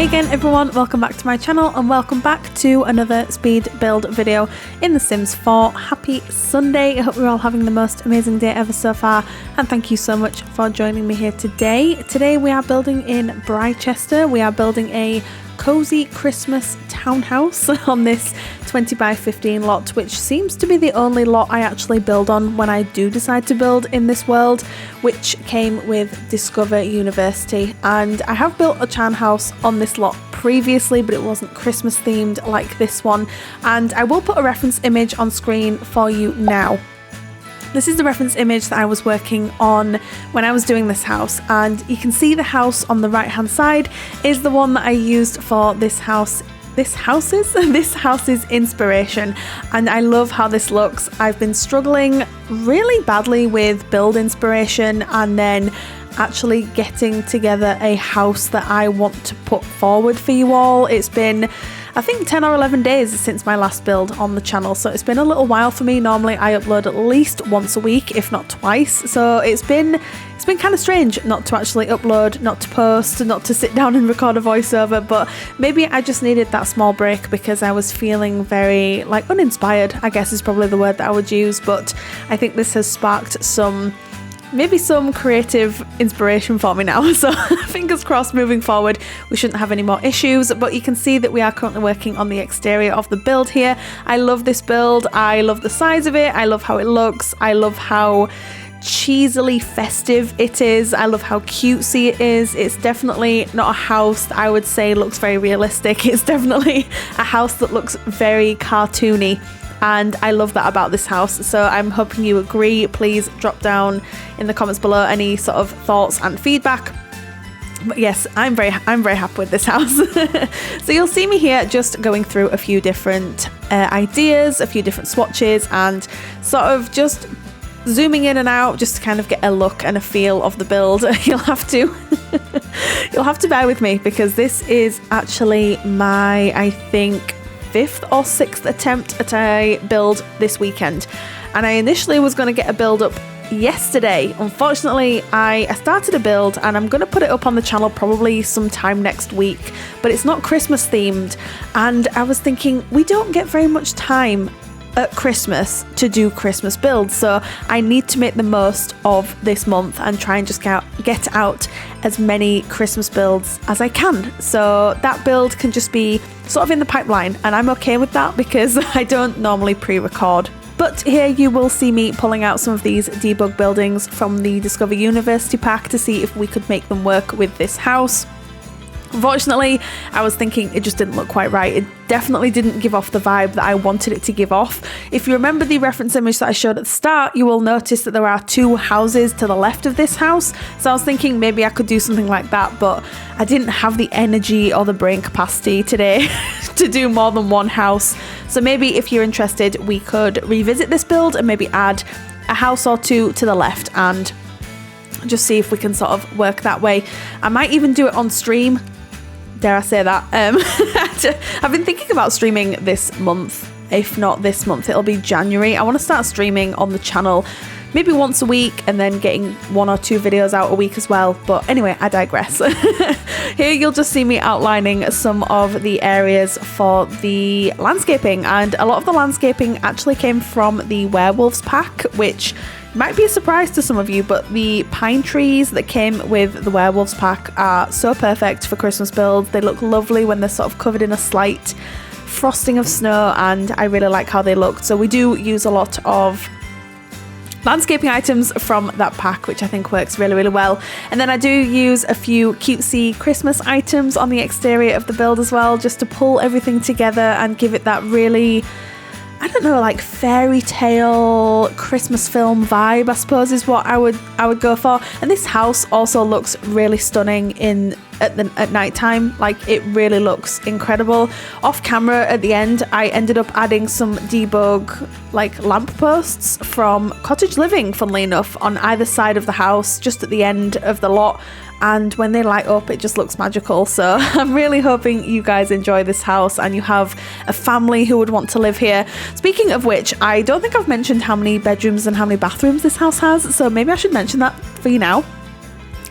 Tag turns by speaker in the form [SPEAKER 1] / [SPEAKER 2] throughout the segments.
[SPEAKER 1] Hey again everyone, welcome back to my channel and welcome back to another speed build video in The Sims 4. Happy Sunday, I hope you're all having the most amazing day ever so far, and thank you so much for joining me here today. Today we are building in Britechester. We are building a cozy Christmas townhouse on this 20 by 15 lot, which seems to be the only lot I actually build on when I do decide to build in this world, which came with Discover University. And I have built a townhouse on this lot previously, but it wasn't Christmas themed like this one, and I will put a reference image on screen for you now. This is the reference image that I was working on when I was doing this house, and you can see the house on the right hand side is the one that I used for this house's inspiration, and I love how this looks. I've been struggling really badly with build inspiration and then actually getting together a house that I want to put forward for you all. It's been, I think, 10 or 11 days since my last build on the channel, so it's been a little while for me. Normally I upload at least once a week, if not twice, so it's been kind of strange not to actually upload, not to post, not to sit down and record a voiceover, but maybe I just needed that small break because I was feeling very uninspired, I guess is probably the word that I would use. But I think this has sparked maybe some creative inspiration for me now, so fingers crossed moving forward we shouldn't have any more issues. But you can see that we are currently working on the exterior of the build here. I love this build, I love the size of it, I love how it looks, I love how cheesily festive it is, I love how cutesy it is. It's definitely not a house that I would say looks very realistic, it's definitely a house that looks very cartoony, and I love that about this house. So I'm hoping you agree. Please drop down in the comments below any sort of thoughts and feedback. But yes, I'm very happy with this house. So you'll see me here just going through a few different ideas, a few different swatches, and sort of just zooming in and out just to kind of get a look and a feel of the build. You'll have to bear with me because this is actually my, I think, 5th or 6th attempt at a build this weekend, and I initially was going to get a build up yesterday. Unfortunately, I started a build and I'm going to put it up on the channel probably sometime next week, but it's not Christmas themed, and I was thinking we don't get very much time at Christmas to do Christmas builds, so I need to make the most of this month and try and just get out as many Christmas builds as I can. So that build can just be sort of in the pipeline, and I'm okay with that because I don't normally pre-record. But here you will see me pulling out some of these debug buildings from the Discover University pack to see if we could make them work with this house. Unfortunately, I was thinking it just didn't look quite right. It definitely didn't give off the vibe that I wanted it to give off. If you remember the reference image that I showed at the start, you will notice that there are 2 houses to the left of this house. So I was thinking maybe I could do something like that, but I didn't have the energy or the brain capacity today to do more than one house. So maybe if you're interested, we could revisit this build and maybe add a house or 2 to the left and just see if we can sort of work that way. I might even do it on stream. Dare I say that? I've been thinking about streaming this month. If not this month, it'll be January. I want to start streaming on the channel maybe once a week and then getting 1 or 2 videos out a week as well. But anyway, I digress. Here you'll just see me outlining some of the areas for the landscaping, and a lot of the landscaping actually came from the werewolves pack, which might be a surprise to some of you, but the pine trees that came with the werewolves pack are so perfect for Christmas builds. They look lovely when they're sort of covered in a slight frosting of snow, and I really like how they look. So we do use a lot of landscaping items from that pack, which I think works really, really well. And then I do use a few cutesy Christmas items on the exterior of the build as well, just to pull everything together and give it that really, I don't know, like fairy tale Christmas film vibe, I suppose, is what I would go for. And this house also looks really stunning at night time. Like, it really looks incredible. Off camera at the end, I ended up adding some debug lamp posts from Cottage Living, funnily enough, on either side of the house, just at the end of the lot. And when they light up, it just looks magical. So I'm really hoping you guys enjoy this house and you have a family who would want to live here. Speaking of which, I don't think I've mentioned how many bedrooms and how many bathrooms this house has, so maybe I should mention that for you now.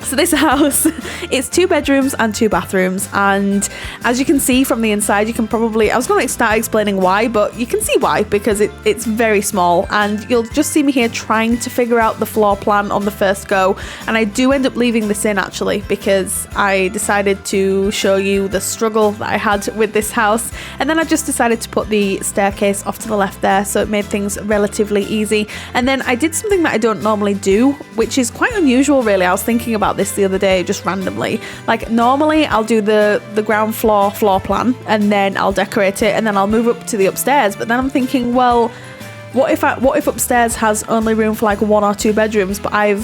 [SPEAKER 1] So this house, it's 2 bedrooms and 2 bathrooms, and as you can see from the inside, you can probably, I was going to start explaining why, but you can see why, because it's very small, and you'll just see me here trying to figure out the floor plan on the first go, and I do end up leaving this in actually, because I decided to show you the struggle that I had with this house, and then I just decided to put the staircase off to the left there, so it made things relatively easy. And then I did something that I don't normally do, which is quite unusual really. I was thinking about this the other day just randomly. Like normally I'll do the ground floor plan and then I'll decorate it and then I'll move up to the upstairs, but then I'm thinking, well, what if upstairs has only room for like 1 or 2 bedrooms, but I've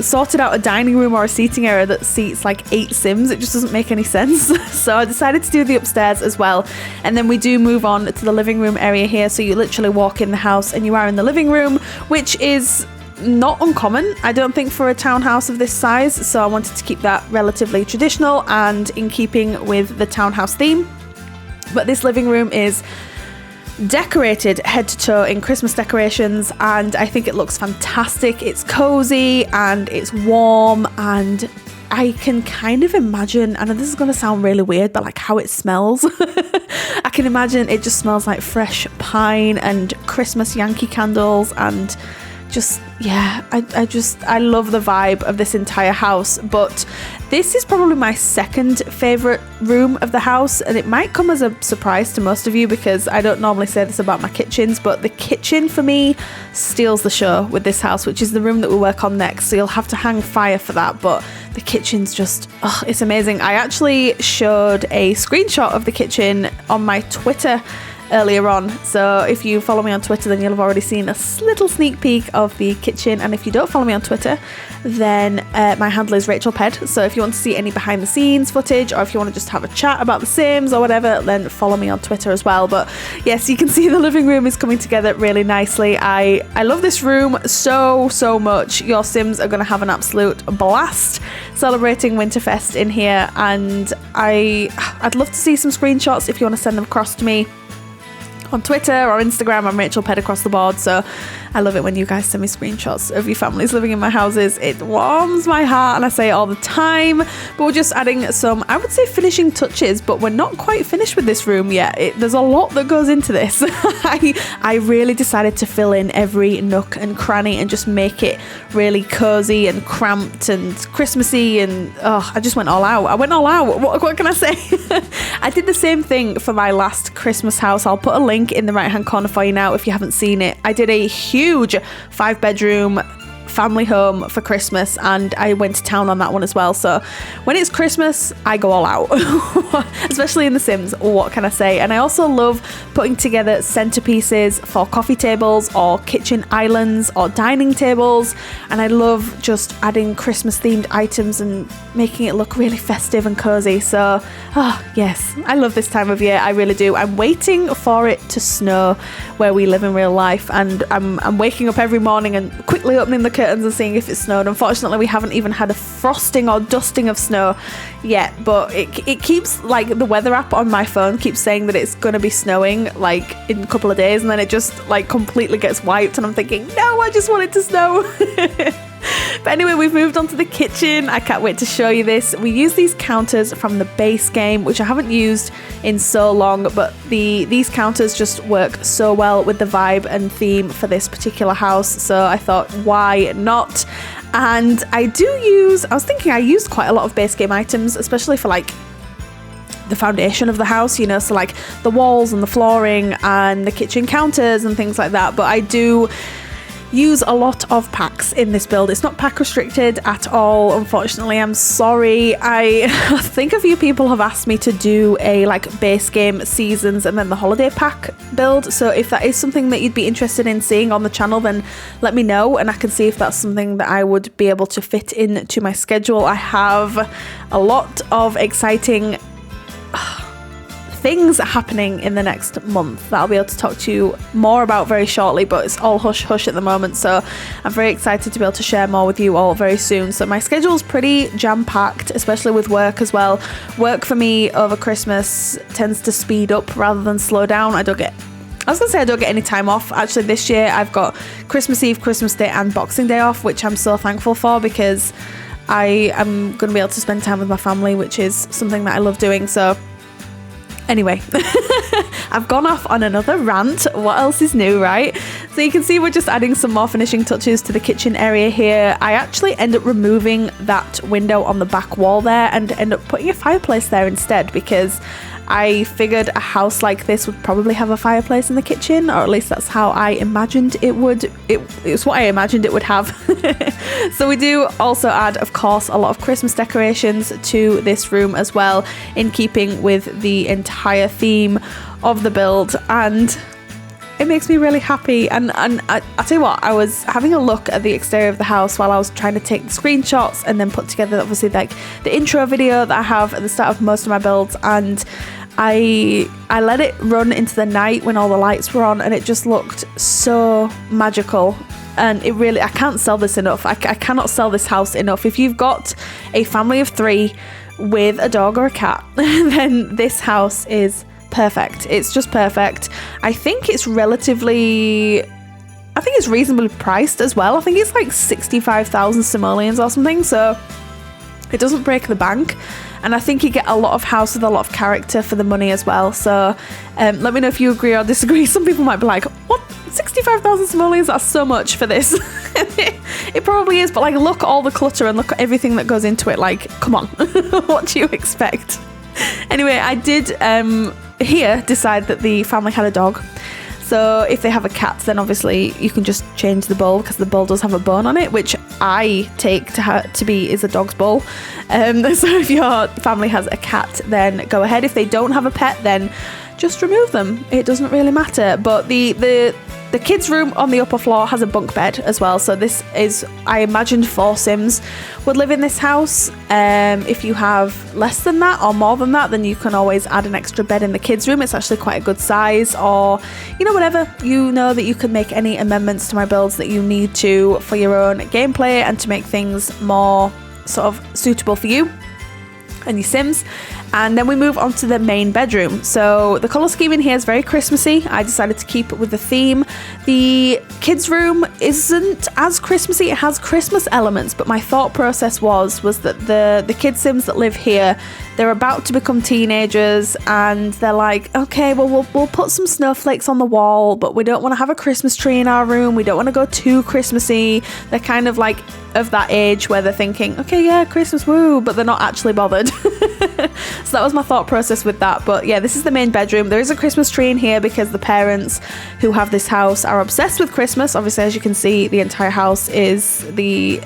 [SPEAKER 1] sorted out a dining room or a seating area that seats like 8 Sims? It just doesn't make any sense. So I decided to do the upstairs as well. And then we do move on to the living room area here. So you literally walk in the house and you are in the living room, which is not uncommon, I don't think, for a townhouse of this size, so I wanted to keep that relatively traditional and in keeping with the townhouse theme. But this living room is decorated head to toe in Christmas decorations, and I think it looks fantastic. It's cozy and it's warm, and I can kind of imagine, and this is going to sound really weird, but like how it smells. I can imagine it just smells like fresh pine and Christmas Yankee candles, and just, yeah, I love the vibe of this entire house. But this is probably my second favorite room of the house, and it might come as a surprise to most of you because I don't normally say this about my kitchens, but the kitchen for me steals the show with this house, which is the room that we work on next, so you'll have to hang fire for that. But the kitchen's just, it's amazing. I actually showed a screenshot of the kitchen on my Twitter earlier on, so if you follow me on Twitter then you'll have already seen a little sneak peek of the kitchen, and if you don't follow me on Twitter then my handle is RachelPedd, so if you want to see any behind the scenes footage or if you want to just have a chat about the Sims or whatever, then follow me on Twitter as well. But yes, you can see the living room is coming together really nicely. I love this room so much. Your Sims are going to have an absolute blast celebrating Winterfest in here, and I'd love to see some screenshots if you want to send them across to me on Twitter or Instagram. I'm RachelPedd across the board, so I love it when you guys send me screenshots of your families living in my houses. It warms my heart, and I say it all the time. But we're just adding some, I would say, finishing touches, but we're not quite finished with this room yet. There's a lot that goes into this. I really decided to fill in every nook and cranny and just make it really cozy and cramped and Christmassy, and I just went all out. I went all out. What can I say? I did the same thing for my last Christmas house. I'll put a link in the right hand corner for you now if you haven't seen it. I did a huge 5-bedroom family home for Christmas, and I went to town on that one as well. So when it's Christmas, I go all out, especially in The Sims. What can I say? And I also love putting together centerpieces for coffee tables or kitchen islands or dining tables, and I love just adding Christmas themed items and making it look really festive and cozy. So yes, I love this time of year. I really do. I'm waiting for it to snow where we live in real life, and I'm waking up every morning and quickly opening the curtains and seeing if it snowed. Unfortunately, we haven't even had a frosting or dusting of snow yet, but it keeps, like, the weather app on my phone keeps saying that it's going to be snowing like in a couple of days, and then it just like completely gets wiped, and I'm thinking, no, I just want it to snow. But anyway, we've moved on to the kitchen. I can't wait to show you this. We use these counters from the base game, which I haven't used in so long, but these counters just work so well with the vibe and theme for this particular house, so I thought, why not? And I was thinking I used quite a lot of base game items, especially for like the foundation of the house, you know, so like the walls and the flooring and the kitchen counters and things like that. But I do use a lot of packs in this build. It's not pack restricted at all, unfortunately. I'm sorry. I think a few people have asked me to do a like base game, seasons, and then the holiday pack build. So if that is something that you'd be interested in seeing on the channel, then let me know and I can see if that's something that I would be able to fit into my schedule. I have a lot of exciting things happening in the next month that I'll be able to talk to you more about very shortly, but it's all hush hush at the moment, so I'm very excited to be able to share more with you all very soon. So my schedule's pretty jam-packed, especially with work as well. Work for me over Christmas tends to speed up rather than slow down. I don't get any time off. Actually, this year I've got Christmas Eve, Christmas Day and Boxing Day off, which I'm so thankful for, because I am going to be able to spend time with my family, which is something that I love doing. So anyway, I've gone off on another rant. What else is new, right? So you can see we're just adding some more finishing touches to the kitchen area here. I actually end up removing that window on the back wall there and end up putting a fireplace there instead, because I figured a house like this would probably have a fireplace in the kitchen, or at least that's how I imagined it would. It's what I imagined it would have. So we do also add, of course, a lot of Christmas decorations to this room as well, in keeping with the entire theme of the build, and it makes me really happy. And I'll tell you what, I was having a look at the exterior of the house while I was trying to take the screenshots and then put together obviously like the intro video that I have at the start of most of my builds, and I let it run into the night when all the lights were on, and it just looked so magical. And it really, I can't sell this enough. I cannot sell this house enough. If you've got a family of 3 with a dog or a cat, then this house is perfect. It's just perfect. I think it's reasonably priced as well. I think it's like 65,000 simoleons or something, so it doesn't break the bank. And I think you get a lot of house with a lot of character for the money as well. So let me know if you agree or disagree. Some people might be like, what? 65,000 simoleons? That's so much for this. It probably is, but like, look at all the clutter and look at everything that goes into it. Like, come on. What do you expect? Anyway, I did here decide that the family had a dog. So if they have a cat, then obviously you can just change the bowl, because the bowl does have a bone on it, which I take to be is a dog's bowl. So if your family has a cat, then go ahead. If they don't have a pet, then just remove them. It doesn't really matter. But the kids' room on the upper floor has a bunk bed as well. So this is, I imagined 4 Sims would live in this house. If you have less than that or more than that, then you can always add an extra bed in the kids' room. It's actually quite a good size, or, you know, whatever. You know that you can make any amendments to my builds that you need to for your own gameplay and to make things more sort of suitable for you and your Sims. And then we move on to the main bedroom. So the colour scheme in here is very Christmassy. I decided to keep it with the theme. The kids' room isn't as Christmassy. It has Christmas elements, but my thought process was that the kid Sims that live here, they're about to become teenagers, and they're like, okay, well, we'll put some snowflakes on the wall, but we don't want to have a Christmas tree in our room. We don't want to go too Christmassy. They're kind of like of that age where they're thinking, okay, yeah, Christmas, woo, but they're not actually bothered. So that was my thought process with that. But yeah, this is the main bedroom. There is a Christmas tree in here because the parents who have this house are obsessed with Christmas. Obviously, as you can see, the entire house is the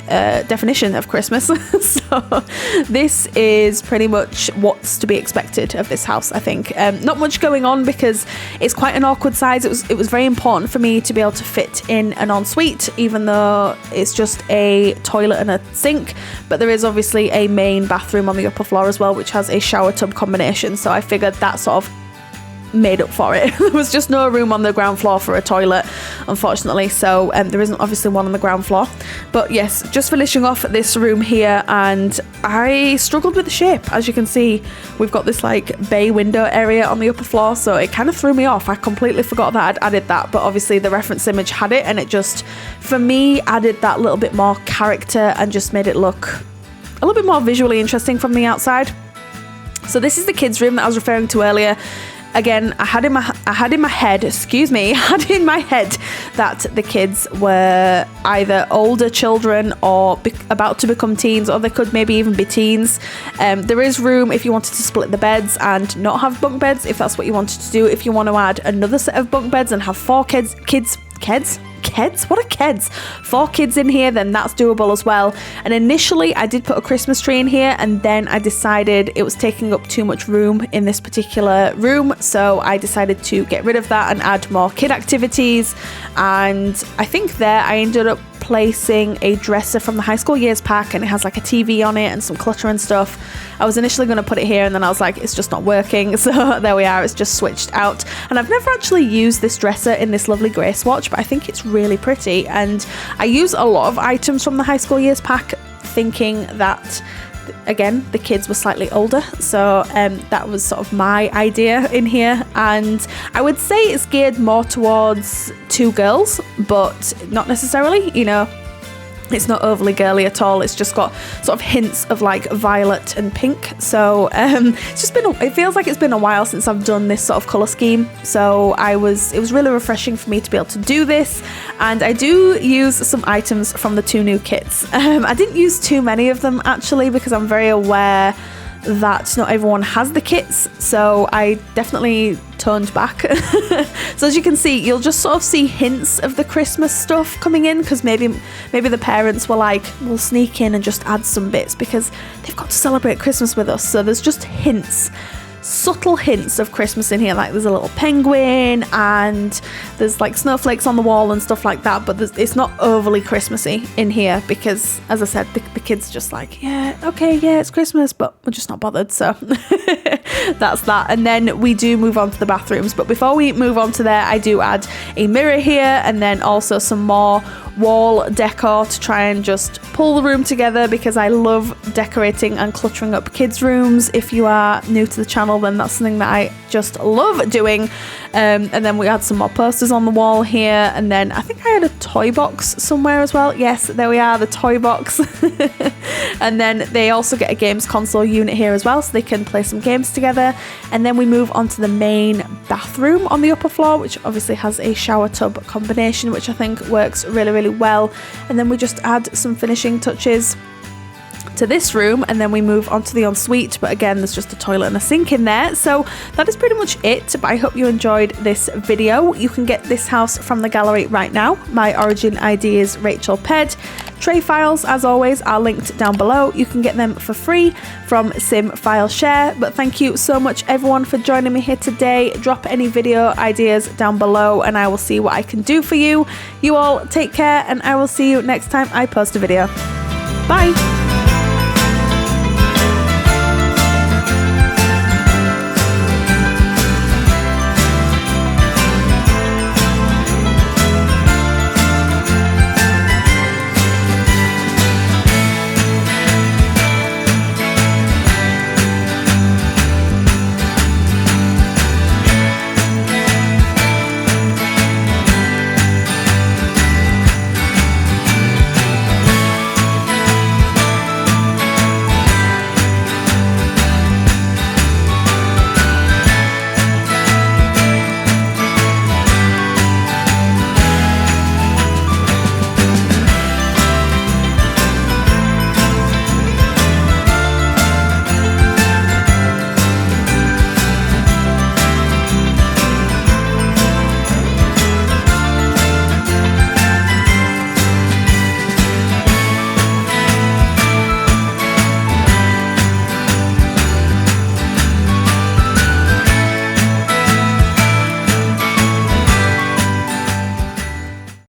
[SPEAKER 1] definition of Christmas. So this is pretty much what's to be expected of this house, I think. Not much going on because it's quite an awkward size. It was very important for me to be able to fit in an ensuite, even though it's just a toilet and a sink. But there is obviously a main bathroom on the upper floor as well, which has a shower tub combination, so I figured that sort of made up for it. There was just no room on the ground floor for a toilet, unfortunately, so there isn't obviously one on the ground floor. But yes, just finishing off this room here, and I struggled with the shape. As you can see, we've got this like bay window area on the upper floor, so it kind of threw me off. I completely forgot that I'd added that, but obviously the reference image had it, and it just, for me, added that little bit more character and just made it look a little bit more visually interesting from the outside. So this is the kids' room that I was referring to earlier. Again, I had in my head that the kids were either older children or about to become teens, or they could maybe even be teens. There is room if you wanted to split the beds and not have bunk beds, if that's what you wanted to do. If you want to add another set of bunk beds and have 4 kids? What are kids? 4 kids in here, then that's doable as well. And initially I did put a Christmas tree in here, and then I decided it was taking up too much room in this particular room, so I decided to get rid of that and add more kid activities. And I think there I ended up placing a dresser from the high school years pack, and it has like a TV on it and some clutter and stuff. I was initially going to put it here, and then I was like, it's just not working, so there we are, it's just switched out. And I've never actually used this dresser in this lovely grey swatch, but I think it's really pretty. And I use a lot of items from the high school years pack, thinking that, again, the kids were slightly older, so that was sort of my idea in here. And I would say it's geared more towards 2 girls, but not necessarily, you know. It's not overly girly at all. It's just got sort of hints of like violet and pink. So it's just been, it feels like it's been a while since I've done this sort of colour scheme. So it was really refreshing for me to be able to do this. And I do use some items from the 2 new kits. I didn't use too many of them actually, because I'm very aware that not everyone has the kits, so I definitely toned back. So as you can see, you'll just sort of see hints of the Christmas stuff coming in, because maybe the parents were like, we'll sneak in and just add some bits because they've got to celebrate Christmas with us. So there's just hints, subtle hints of Christmas in here, like there's a little penguin and there's like snowflakes on the wall and stuff like that, but it's not overly Christmassy in here because, as I said, the kids just like, yeah, okay, yeah, it's Christmas, but we're just not bothered. So that's that. And then we do move on to the bathrooms, but before we move on to there, I do add a mirror here and then also some more wall decor to try and just pull the room together, because I love decorating and cluttering up kids' rooms. If you are new to the channel, then that's something that I just love doing. And then we had some more posters on the wall here, and then I think I had a toy box somewhere as well. Yes, there we are, the toy box. And then they also get a games console unit here as well, so they can play some games together. And then we move on to the main bathroom on the upper floor, which obviously has a shower tub combination, which I think works really, really well. And then we just add some finishing touches to this room, and then we move on to the ensuite, but again there's just a toilet and a sink in there. So that is pretty much it, but I hope you enjoyed this video. You can get this house from the gallery right now. My origin ID is RachelPedd. Tray files, as always, are linked down below. You can get them for free from Sim File Share. But thank you so much everyone for joining me here today. Drop any video ideas down below and I will see what I can do for you. You all take care, and I will see you next time I post a video. Bye!